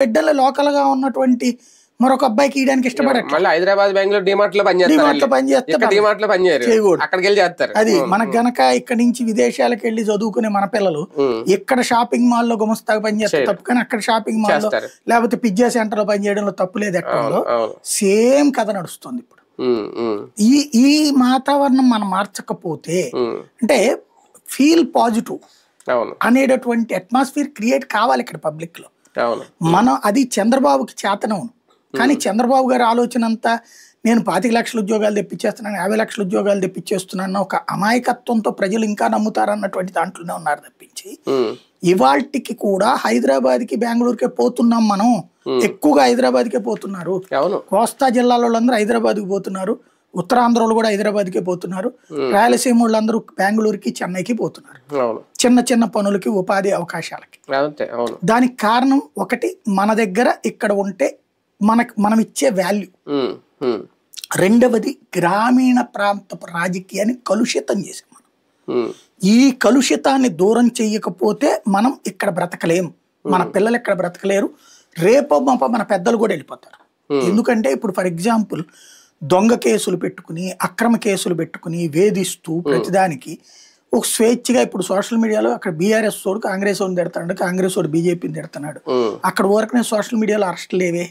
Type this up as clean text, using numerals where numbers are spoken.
బిడ్డలు లోకల్ గా ఉన్నటువంటి మరొక అబ్బాయికి ఇయడానికి ఇష్టపడట్లేదు. మళ్ళీ హైదరాబాద్ బెంగళూరు డిమార్ట్ లో పనిచేస్తారు. అది మనకు గనక ఇక్కడ నుంచి విదేశాలకు వెళ్ళి చదువుకునే మన పిల్లలు ఇక్కడ షాపింగ్ మాల్ లో గుమస్తాగా పనిచేస్తారు తప్పు, కానీ అక్కడ షాపింగ్ మాల్ లో లేకపోతే పిజ్జా సెంటర్ లో పనిచేయడంలో తప్పు లేదు. ఎక్కడో సేమ్ కథ నడుస్తుంది ఇప్పుడు. ఈ వాతావరణం మనం మార్చకపోతే అంటే ఫీల్ పాజిటివ్ అనేటటువంటి అట్మాస్ఫియర్ క్రియేట్ కావాలి ఇక్కడ పబ్లిక్ లో. మనం అది చంద్రబాబుకి చేతనవును, కానీ చంద్రబాబు గారి ఆలోచన అంతా నేను 25 లక్షల ఉద్యోగాలు తెప్పించేస్తున్నాను, 50 లక్షల ఉద్యోగాలు తెప్పించేస్తున్నాను ఒక అమాయకత్వంతో ప్రజలు ఇంకా నమ్ముతారన్నటువంటి దాంట్లోనే ఉన్నారు తప్పించి ఇవాళకి కూడా హైదరాబాద్ కి బెంగళూరుకే పోతున్నాం మనం. ఎక్కువగా హైదరాబాద్ కే పోతున్నారు. కోస్తా జిల్లాలో వాళ్ళందరూ హైదరాబాద్ కి పోతున్నారు, ఉత్తరాంధ్రలో కూడా హైదరాబాద్ కే పోతున్నారు, రాయలసీమ వాళ్ళందరూ బెంగళూరుకి చెన్నైకి పోతున్నారు చిన్న చిన్న పనులకి ఉపాధి అవకాశాలకి. దానికి కారణం ఒకటి మన దగ్గర ఇక్కడ ఉంటే మనం ఇచ్చే వాల్యూ, రెండవది గ్రామీణ ప్రాంత రాజకీయాన్ని కలుషితం చేసాం మనం. ఈ కలుషితాన్ని దూరం చెయ్యకపోతే మనం ఇక్కడ బ్రతకలేం, మన పిల్లలు ఇక్కడ బ్రతకలేరు, రేపో మాపో మన పెద్దలు కూడా వెళ్ళిపోతారు. ఎందుకంటే ఇప్పుడు ఫర్ ఎగ్జాంపుల్ దొంగ కేసులు పెట్టుకుని అక్రమ కేసులు పెట్టుకుని వేధిస్తూ ప్రతిదానికి ఒక స్వేచ్ఛగా ఇప్పుడు సోషల్ మీడియాలో అక్కడ బీఆర్ఎస్ వాడు కాంగ్రెస్ వాడిని తిడతాడు, కాంగ్రెస్ వాడు బీజేపీని తిడుతున్నాడు, అక్కడ వరకు సోషల్ మీడియాలో అరెస్ట్ లేవే.